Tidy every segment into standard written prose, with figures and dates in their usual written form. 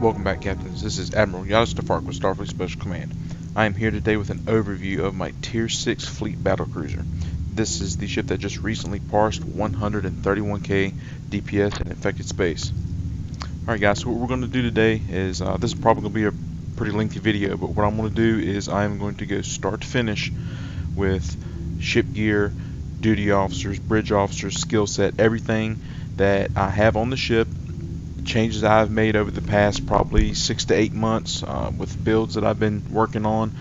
Welcome back, Captains. This is Admiral Yadis Defark with Starfleet Special Command. I am here today with an overview of my Tier 6 Fleet Battlecruiser. This is the ship that just recently parsed 131k DPS in infected space. Alright guys, so what we're going to do today is, this is probably going to be a pretty lengthy video, but what I'm going to do is I'm going to go start to finish with ship gear, duty officers, bridge officers, skill set, everything that I have on the ship. Changes I've made over the past probably 6 to 8 months with builds that I've been working on.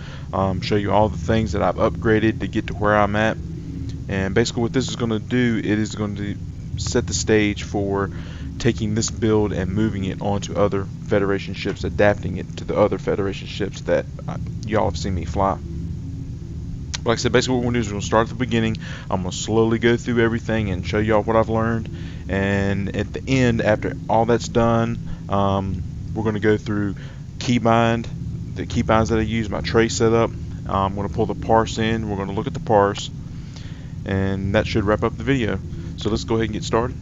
Show you all the things that I've upgraded to get to where I'm at. And basically what this is going to do, it is going to set the stage for taking this build and moving it onto other Federation ships, adapting it to the other Federation ships that y'all have seen me fly. Like I said, basically what we're going to do is we're going to start at the beginning. I'm going to slowly go through everything and show y'all what I've learned. And at the end, after all that's done, we're going to go through Keybind, the keybinds that I use, my tray setup. I'm going to pull the Parse in. We're going to look at the Parse. And that should wrap up the video. So let's go ahead and get started.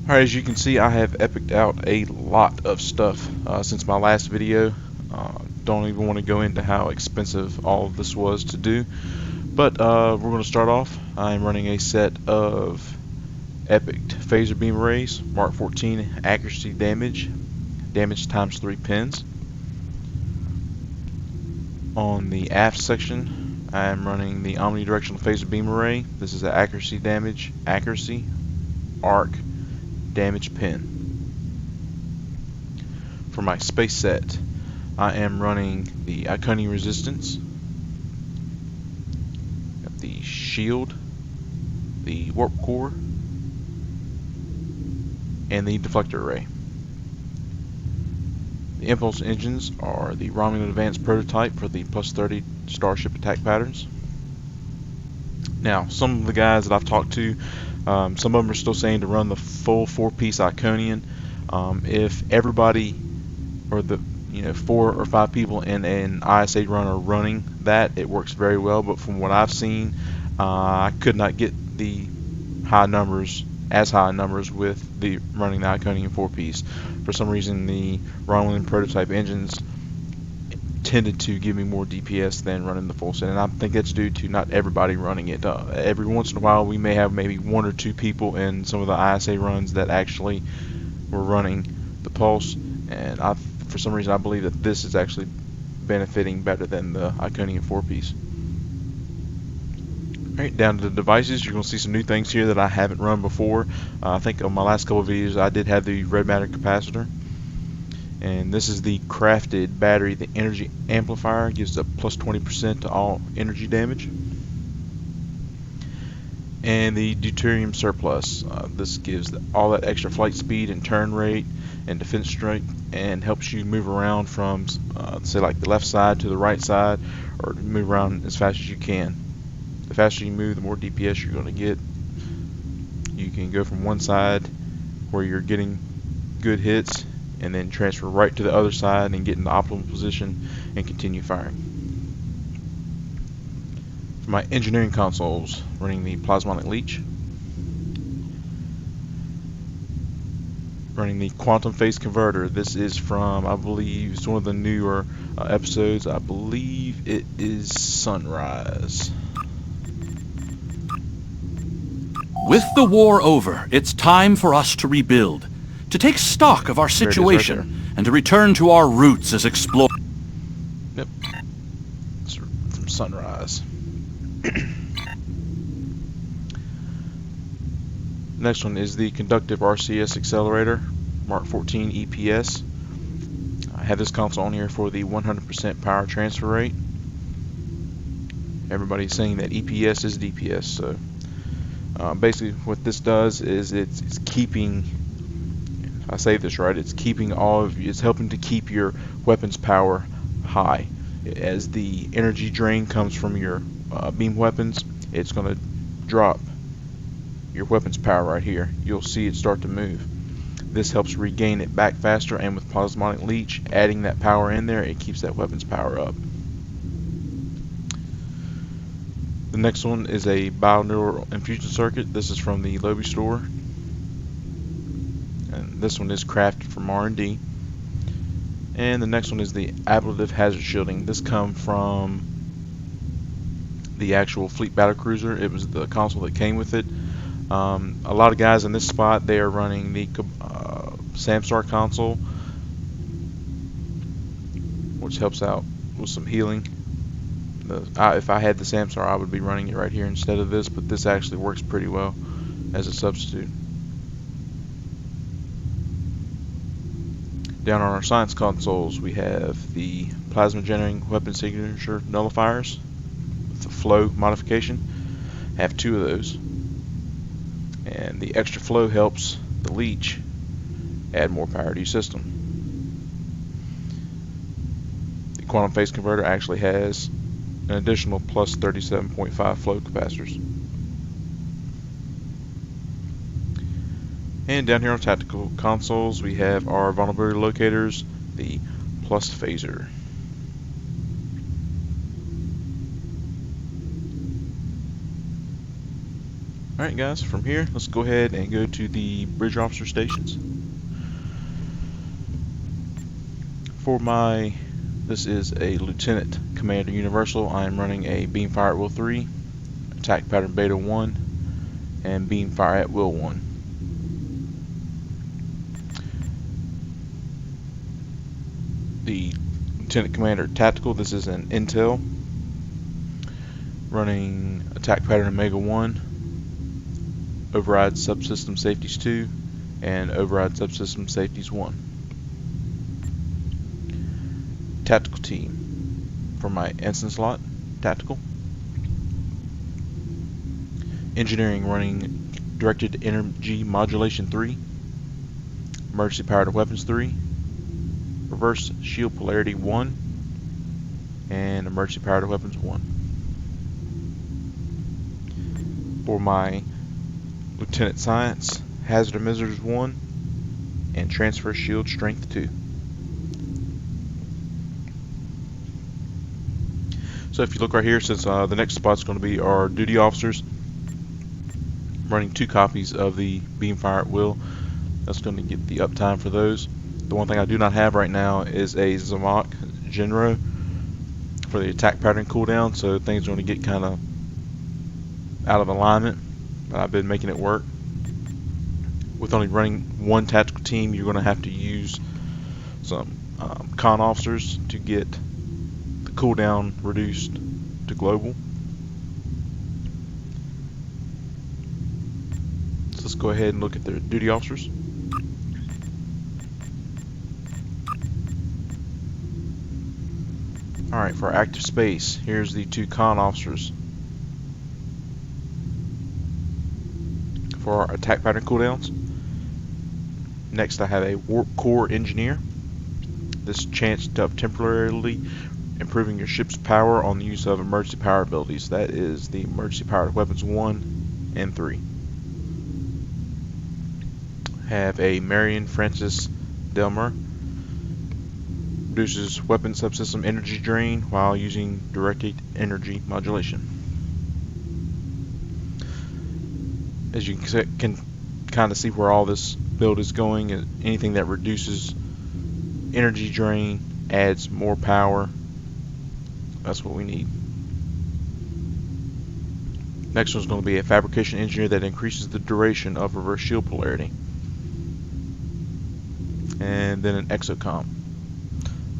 Alright, as you can see, I have epiced out a lot of stuff since my last video. Don't even want to go into how expensive all of this was to do. But we're going to start off. I'm running a set of epiced phaser beam arrays, Mark 14 accuracy damage times 3 pins. On the aft section, I'm running the omnidirectional phaser beam array. This is an accuracy arc damage pin. For my space set, I am running the Iconium resistance, the shield, the warp core, and the deflector array. The impulse engines are the Romulan advanced prototype for the +30 starship attack patterns. Now, some of the guys that I've talked to, some of them are still saying to run the full 4-piece Iconium. If everybody, or the 4 or 5 people in an ISA run are running that, it works very well. But from what I've seen, I could not get the high numbers with the running the Iconium 4-piece. For some reason, the Romulan prototype engines tended to give me more DPS than running the full set, and I think that's due to not everybody running it. Every once in a while we may have maybe 1 or 2 people in some of the ISA runs that actually were running the pulse, and for some reason I believe that this is actually benefiting better than the Iconium 4-piece. Alright, down to the devices, you're going to see some new things here that I haven't run before. I think on my last couple of videos I did have the red matter capacitor. And this is the crafted battery. The energy amplifier gives a +20% to all energy damage. And the deuterium surplus. This gives all that extra flight speed and turn rate and defense strength, and helps you move around from, say, like the left side to the right side, or move around as fast as you can. The faster you move, the more DPS you're going to get. You can go from one side where you're getting good hits, and then transfer right to the other side and get in the optimal position and continue firing. For my engineering consoles, running the plasmonic leech, running the quantum phase converter. This is from, I believe, it's one of the newer episodes. I believe it is Sunrise. With the war over, it's time for us to rebuild, to take stock of our situation, right, and to return to our roots as explorers. Yep, it's from Sunrise. Next one is the conductive RCS accelerator, Mark 14 EPS. I have this console on here for the 100% power transfer rate. Everybody's saying that EPS is DPS, so basically what this does is it's keeping, if I say this right, it's helping to keep your weapons power high. As the energy drain comes from your beam weapons, it's going to drop your weapons power right here. You'll see it start to move. This helps regain it back faster, and with plasmonic leech adding that power in there, it keeps that weapons power up. The next one is a binaural infusion circuit. This is from the Lobby store. and this one is crafted from R&D. And the next one is the ablative hazard shielding. This comes from the actual Fleet Battlecruiser. It was the console that came with it. A lot of guys in this spot, they are running the Samstar console, which helps out with some healing. If I had the Samstar, I would be running it right here instead of this, but this actually works pretty well as a substitute. Down on our science consoles, we have the plasma generating weapon signature nullifiers with the flow modification. I have 2 of those, and the extra flow helps the leech add more power to your system. The quantum phase converter actually has an additional plus 37.5 flow capacitors. And down here on tactical consoles, we have our vulnerability locators, the plus phaser. Alright guys, from here, let's go ahead and go to the bridge officer stations. This is a Lieutenant Commander Universal. I am running a Beamfire at Will 3, Attack Pattern Beta 1, and Beamfire at Will 1. The Lieutenant Commander Tactical, this is an Intel, running Attack Pattern Omega 1, Override Subsystem Safeties 2, and Override Subsystem Safeties 1. Tactical team for my instant slot, Tactical. Engineering running Directed Energy Modulation 3, Emergency Powered Weapons 3, Reverse Shield Polarity 1, and Emergency Powered Weapons 1. For my Lieutenant Science, Hazard Emitters 1, and Transfer Shield Strength 2. So if you look right here, since the next spot's going to be our duty officers, I'm running 2 copies of the Beamfire at Will. That's going to get the uptime for those. The one thing I do not have right now is a Zamak Genro for the attack pattern cooldown, so things are going to get kind of out of alignment, but I've been making it work. With only running 1 tactical team, you're going to have to use some con officers to get the cooldown reduced to global. So let's go ahead and look at their duty officers. Alright, for our active space, here's the 2 con officers. For our attack pattern cooldowns, next I have a warp core engineer. This chance to temporarily improving your ship's power on the use of emergency power abilities. That is the emergency powered weapons 1 and 3. Have a Marion Francis Delmer. Reduces weapon subsystem energy drain while using directed energy modulation. As you can kind of see where all this build is going, anything that reduces energy drain adds more power. That's what we need. Next one's going to be a fabrication engineer that increases the duration of reverse shield polarity. And then an exocomp.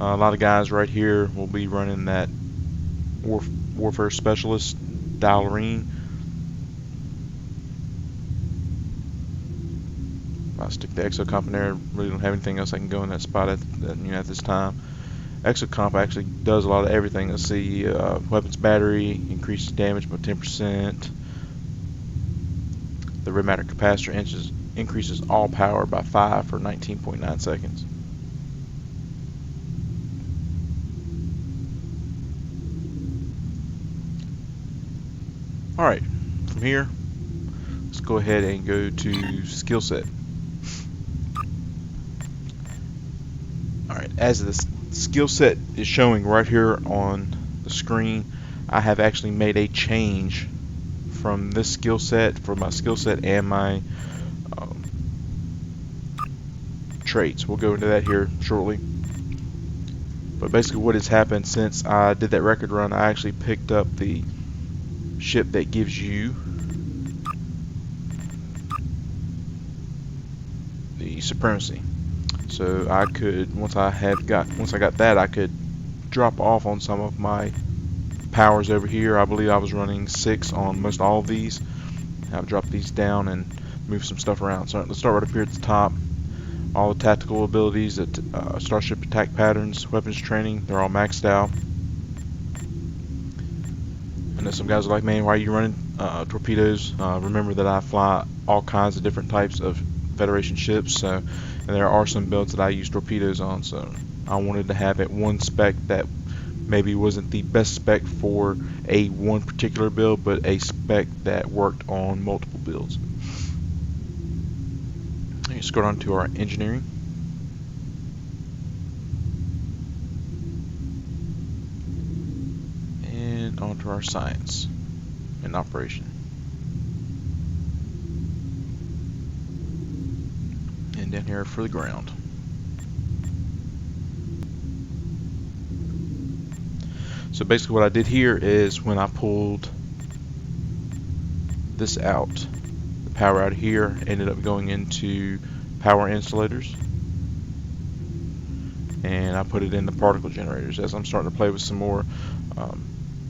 A lot of guys right here will be running that warfare specialist Dallarine. I'll stick the exocomp in there. Really don't have anything else I can go in that spot at this time. Exocomp actually does a lot of everything. Let's see, weapons battery increases damage by 10%. The red matter capacitor increases all power by 5 for 19.9 seconds. Alright, from here, let's go ahead and go to skill set. Alright, as this skill set is showing right here on the screen, I have actually made a change from this skill set, for my skill set and my traits. We'll go into that here shortly. But basically what has happened since I did that record run, I actually picked up the ship that gives you the supremacy. So I could, once I got that, I could drop off on some of my powers over here. I believe I was running 6 on most all of these. I've dropped these down and moved some stuff around. So let's start right up here at the top. All the tactical abilities, starship attack patterns, weapons training, they're all maxed out. And then some guys are like, man, why are you running torpedoes? Remember that I fly all kinds of different types of Federation ships, so, and there are some builds that I use torpedoes on, so I wanted to have it one spec that maybe wasn't the best spec for a one particular build, but a spec that worked on multiple builds. Let's go on to our engineering. And onto our science and operation. And down here for the ground. So basically what I did here is when I pulled this out, the power out of here ended up going into power insulators, and I put it in the particle generators. As I'm starting to play with some more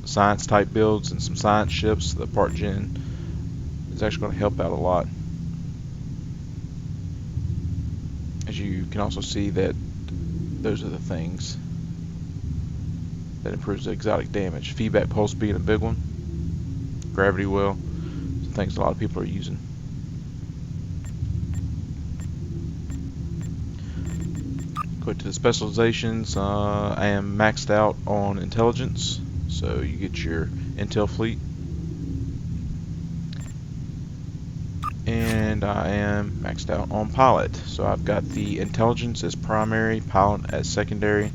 science type builds and some science ships, the part gen is actually going to help out a lot. As you can also see that those are the things that improves the exotic damage. Feedback pulse being a big one. Gravity well. Some things a lot of people are using. Go to the specializations. I am maxed out on intelligence, so you get your intel fleet. And I am maxed out on pilot, so I've got the intelligence as primary, pilot as secondary,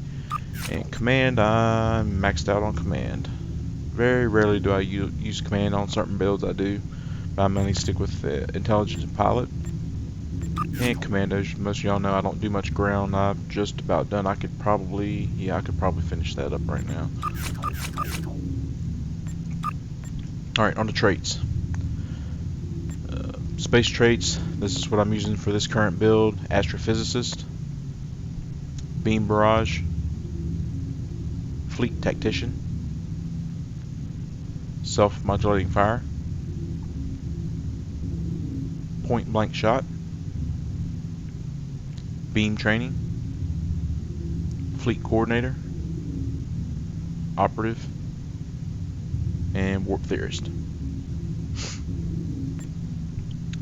and command, I'm maxed out on command. Very rarely do I use command on certain builds. I do, but I mainly stick with the intelligence and pilot. And commandos, most of y'all know I don't do much ground. I'm just about done. I could probably finish that up right now. Alright, on the traits. Space traits, this is what I'm using for this current build. Astrophysicist, Beam Barrage, Fleet Tactician, Self-Modulating Fire, Point Blank Shot, Beam Training, Fleet Coordinator, Operative, and Warp Theorist.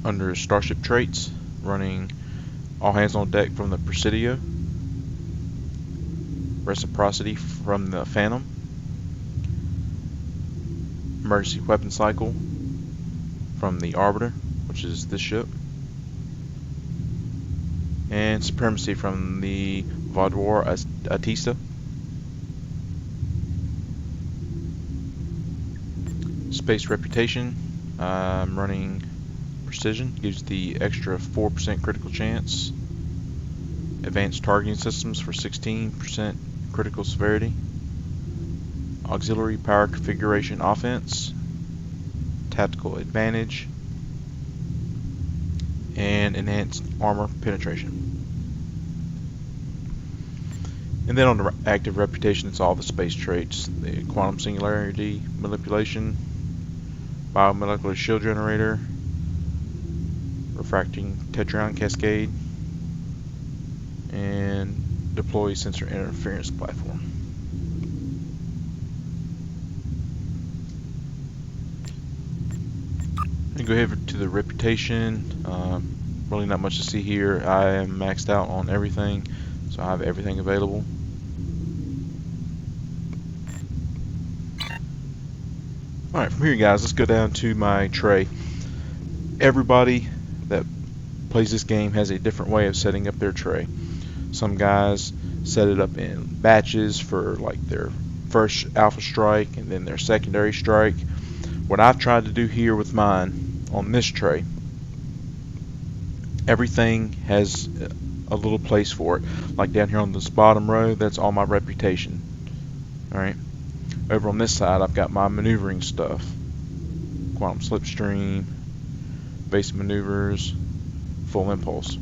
Under Starship Traits, running All Hands on Deck from the Presidio, Reciprocity from the Phantom, Emergency Weapon Cycle from the Arbiter, which is this ship, and Supremacy from the Vaudoir Atista. Space Reputation, I'm running Precision, gives the extra 4% critical chance. Advanced Targeting Systems for 16% critical severity. Auxiliary Power Configuration Offense, Tactical Advantage, and Enhanced Armor Penetration. And then on the active reputation, it's all the space traits: the Quantum Singularity Manipulation, Biomolecular Shield Generator, Refracting Tetryon Cascade, and Deploy Sensor Interference Platform. And go ahead to the reputation. Really not much to see here. I am maxed out on everything, so I have everything available. Alright, from here guys, let's go down to my tray. Everybody that plays this game has a different way of setting up their tray. Some guys set it up in batches for like their first alpha strike and then their secondary strike. What I've tried to do here with mine on this tray, everything has a little place for it. Like down here on this bottom row, that's all my reputation. Alright. Over on this side, I've got my maneuvering stuff. Quantum slipstream, base maneuvers, full impulse.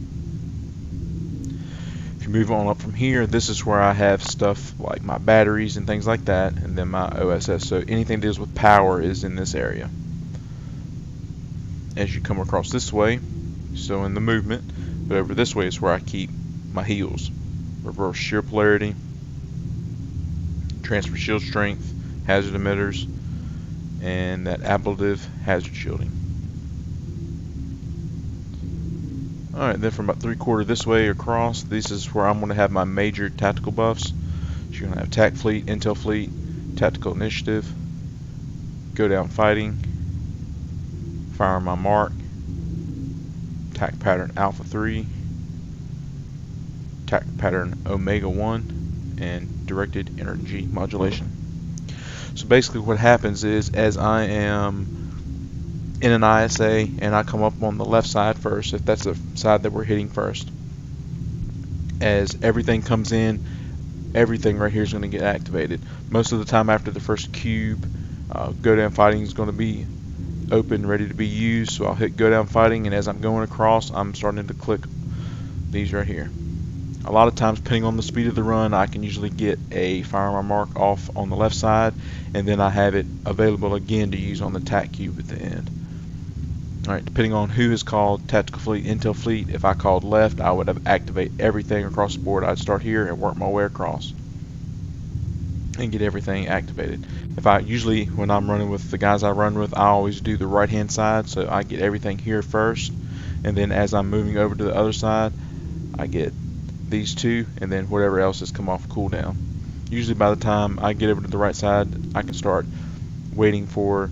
If you move on up from here, this is where I have stuff like my batteries and things like that, and then my OSS. So anything that deals with power is in this area. As you come across this way, still in the movement, but over this way is where I keep my heals. Reverse shear polarity, transfer shield strength, hazard emitters, and that ablative hazard shielding. Alright, then from about 3/4 this way across, this is where I'm going to have my major tactical buffs. So you're going to have TAC Fleet, Intel Fleet, Tactical Initiative, Go Down Fighting, Fire My Mark, TAC Pattern Alpha 3, TAC Pattern Omega 1, and Directed Energy Modulation. So basically what happens is, as I am in an ISA and I come up on the left side first, if that's the side that we're hitting first, as everything comes in, everything right here is going to get activated. Most of the time after the first cube, Go Down Fighting is going to be open, ready to be used, so I'll hit Go Down Fighting, and as I'm going across, I'm starting to click these right here. A lot of times, depending on the speed of the run, I can usually get a Fire My Mark off on the left side, and then I have it available again to use on the TAC cube at the end. Alright, depending on who is called Tactical Fleet, Intel Fleet, if I called left, I would have activate everything across the board. I'd start here and work my way across and get everything activated. If I usually, when I'm running with the guys I run with, I always do the right hand side, so I get everything here first, and then as I'm moving over to the other side, I get these two, and then whatever else has come off cooldown. Usually by the time I get over to the right side, I can start waiting for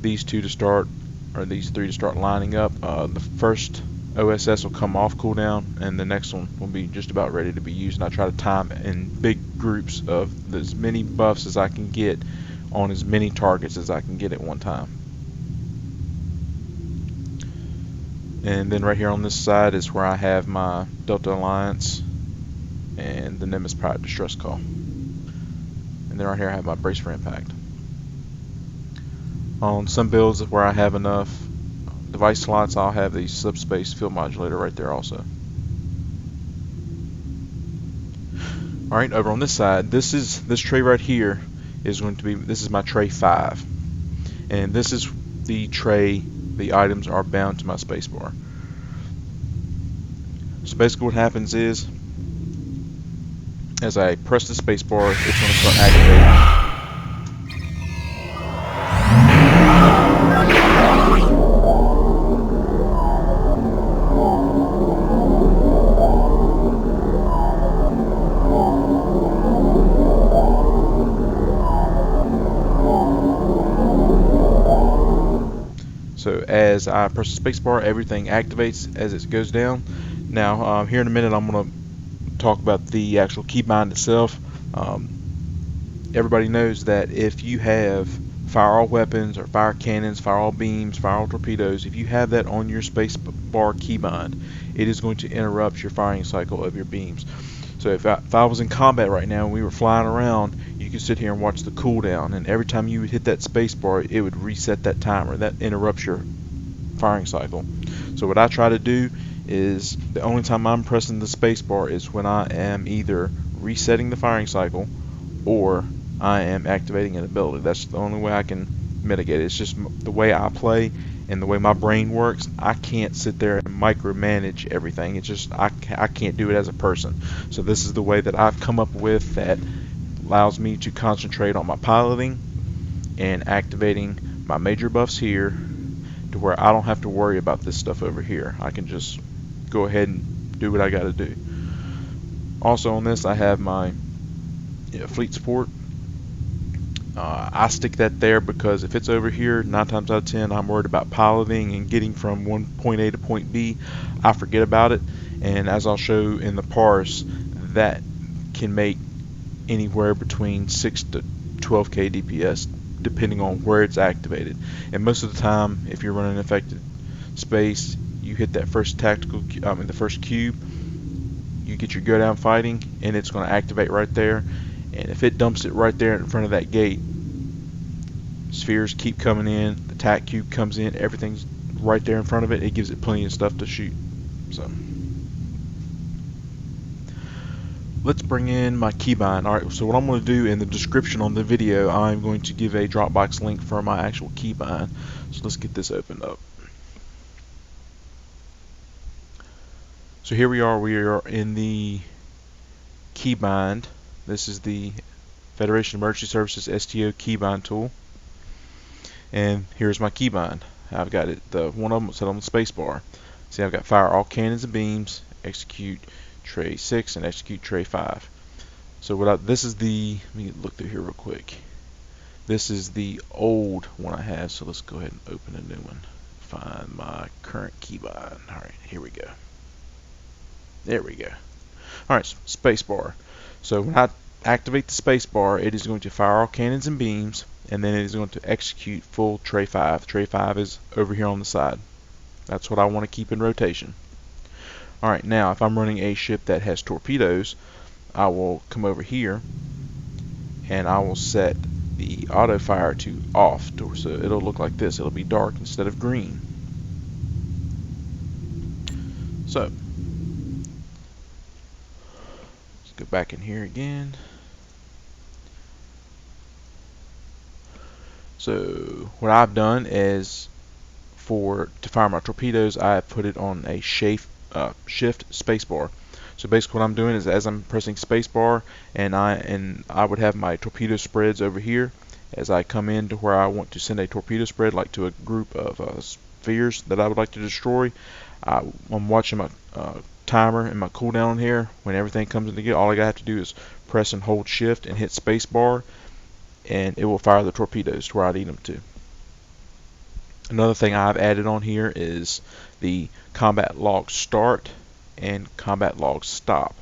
these two to start, or these three to start lining up. The first OSS will come off cooldown, and the next one will be just about ready to be used, and I try to time in big groups of as many buffs as I can get on as many targets as I can get at one time. And then right here on this side is where I have my Delta Alliance and the Nimbus Pilot Distress Call. And then right here I have my Brace for Impact. On some builds where I have enough device slots, I'll have the Subspace Field Modulator right there also. Alright, over on this side, this tray right here is going to be, this is my tray 5. And this is the tray the items are bound to my spacebar. So basically what happens is, as I press the spacebar, it's going to start activating. So as I press the spacebar, everything activates as it goes down. Now here in a minute I'm going to talk about the actual keybind itself. Everybody knows that if you have fire all weapons or fire cannons, fire all beams, fire all torpedoes, if you have that on your spacebar keybind, it is going to interrupt your firing cycle of your beams. So if I was in combat right now and we were flying around, you could sit here and watch the cooldown, and every time you would hit that spacebar, it would reset that timer. That interrupts your firing cycle. So what I try to do is, the only time I'm pressing the spacebar is when I am either resetting the firing cycle or I am activating an ability. That's the only way I can mitigate it. It's just the way I play and the way my brain works. I can't sit there and micromanage everything. It's just I can't do it as a person. So this is the way that I've come up with that allows me to concentrate on my piloting and activating my major buffs here, to where I don't have to worry about this stuff over here. I can just go ahead and do what I got to do. Also on this, I have my fleet support. I stick that there because if it's over here, 9 times out of 10 I'm worried about piloting and getting from point A to point B. I forget about it, and as I'll show in the Parse, that can make anywhere between 6 to 12k DPS depending on where it's activated. And most of the time, if you're running affected space, you hit that first the first cube, get your go down fighting, and it's going to activate right there. And if it dumps it right there in front of that gate, spheres keep coming in, the attack cube comes in, everything's right there in front of it. It gives it plenty of stuff to shoot. So let's bring in my keybind. Alright, so what I'm going to do in the description on the video, I'm going to give a Dropbox link for my actual keybind. So let's get this opened up. So here we are in the Keybind. This is the Federation Emergency Services STO Keybind tool. And here's my keybind. I've got it, the one of them set on the space bar. See, I've got fire all cannons and beams, execute tray 6, and execute tray 5. So this is the, let me look through here real quick. This is the old one I have, so let's go ahead and open a new one. Find my current keybind. Alright, here we go. There we go. Alright, space bar. So when I activate the space bar, it is going to fire all cannons and beams, and then it is going to execute full tray 5. Tray 5 is over here on the side. That's what I want to keep in rotation. Alright, now if I'm running a ship that has torpedoes, I will come over here and I will set the auto fire to off, so it'll look like this. It'll be dark instead of green. So go back in here again. So what I've done is to fire my torpedoes, I put it on a shift spacebar. So basically what I'm doing is, as I'm pressing spacebar, and I would have my torpedo spreads over here. As I come in to where I want to send a torpedo spread, like to a group of spheres that I would like to destroy, I'm watching my timer and my cooldown here. When everything comes together, all I have to do is press and hold shift and hit space bar, and it will fire the torpedoes to where I need them to. Another thing I've added on here is the combat log start and combat log stop.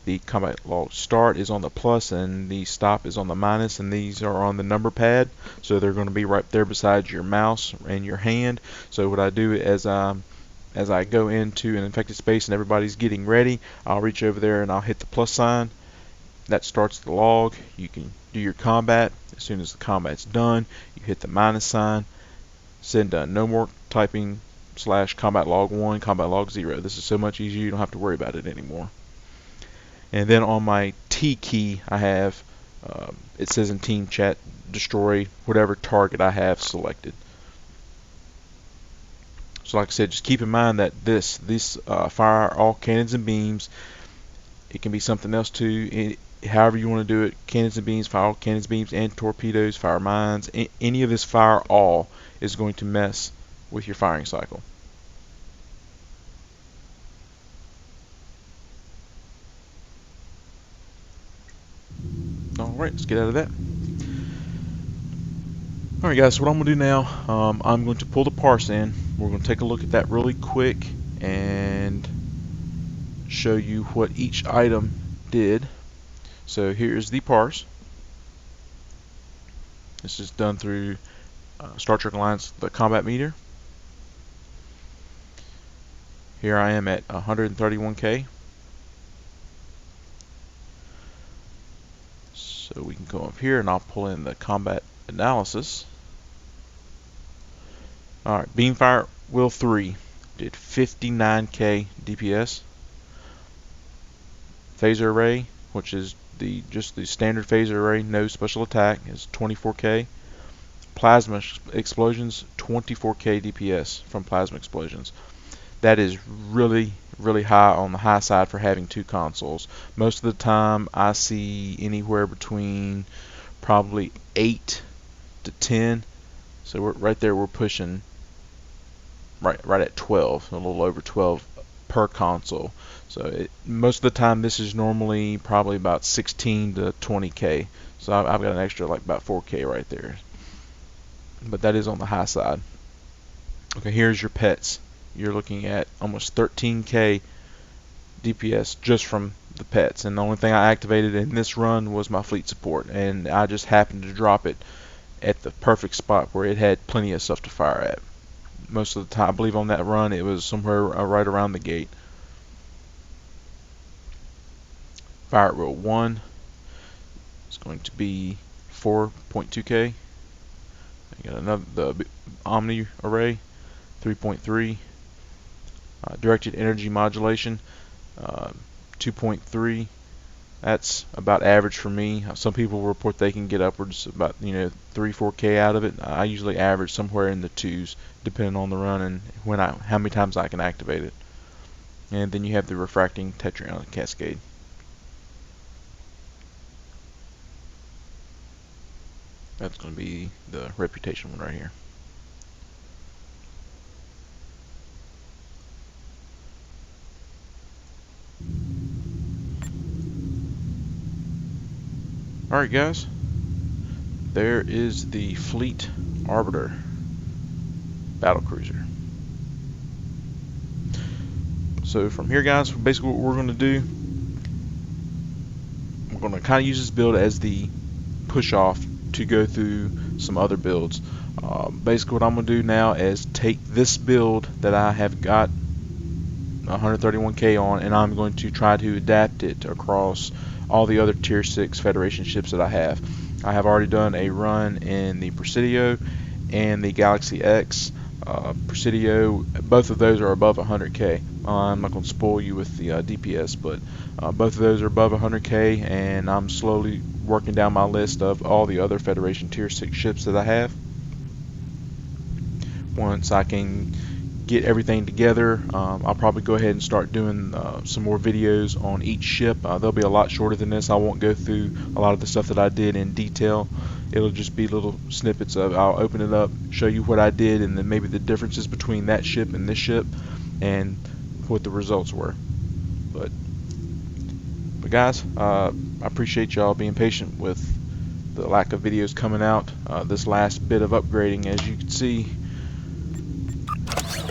The combat log start is on the plus and the stop is on the minus, and these are on the number pad, so they're going to be right there beside your mouse and your hand. So what I do as I go into an infected space and everybody's getting ready, I'll reach over there and I'll hit the plus sign. That starts the log. You can do your combat. As soon as the combat's done, you hit the minus sign, send done. No more typing /combat log 1, combat log 0. This is so much easier, you don't have to worry about it anymore. And then on my T key, I have, it says in team chat, destroy whatever target I have selected. So like I said, just keep in mind that this fire all cannons and beams. It can be something else too. However you want to do it, cannons and beams, fire all cannons, beams, and torpedoes, fire mines. Any of this fire all is going to mess with your firing cycle. Alright, let's get out of that. Alright guys, so what I'm going to do now, I'm going to pull the parse in. We're going to take a look at that really quick and show you what each item did. So here's the parse. This is done through Star Trek Alliance, the combat meter. Here I am at 131k. So we can go up here and I'll pull in the combat analysis. Alright, Beamfire Wheel 3 did 59k DPS. Phaser Array, which is just the standard phaser array, no special attack, is 24k. Plasma Explosions, 24k DPS from Plasma Explosions. That is really high, on the high side for having two consoles. Most of the time I see anywhere between probably 8 to 10. So right there we're pushing right at 12, a little over 12 per console. So most of the time this is normally probably about 16 to 20k. So I've got an extra like about 4k right there. But that is on the high side. Okay, here's your pets. You're looking at almost 13k DPS just from the pets, and the only thing I activated in this run was my fleet support, and I just happened to drop it at the perfect spot where it had plenty of stuff to fire at. Most of the time, I believe on that run it was somewhere right around the gate. Fire at will 1 is going to be 4.2k. You got another the Omni array 3.3. Directed energy modulation 2.3. That's about average for me. Some people report they can get upwards about 3-4k out of it. I usually average somewhere in the 2s, depending on the run and how many times I can activate it. And then you have the refracting tetraionic cascade. That's going to be the reputation one right here. Alright guys, there is the Fleet Arbiter Battlecruiser. So from here guys, basically what we're going to do, we're going to kind of use this build as the push off to go through some other builds. Basically what I'm going to do now is take this build that I have got 131k on, and I'm going to try to adapt it across all the other tier 6 Federation ships that I have. I have already done a run in the Presidio and the Galaxy X. Presidio, both of those are above 100k. I'm not going to spoil you with the DPS, but both of those are above 100k, and I'm slowly working down my list of all the other Federation tier 6 ships that I have. Once I can get everything together, I'll probably go ahead and start doing some more videos on each ship. They'll be a lot shorter than this. I won't go through a lot of the stuff that I did in detail. It'll just be little snippets of, I'll open it up, show you what I did, and then maybe the differences between that ship and this ship and what the results were. But guys, I appreciate y'all being patient with the lack of videos coming out. This last bit of upgrading, as you can see,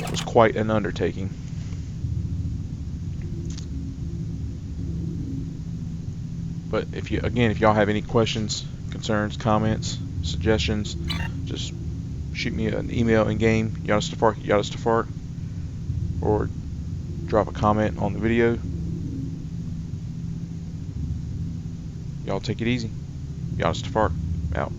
was quite an undertaking. But if y'all have any questions, concerns, comments, suggestions, just shoot me an email in game, yadastafart, or drop a comment on the video. Y'all take it easy. Yadastafart out.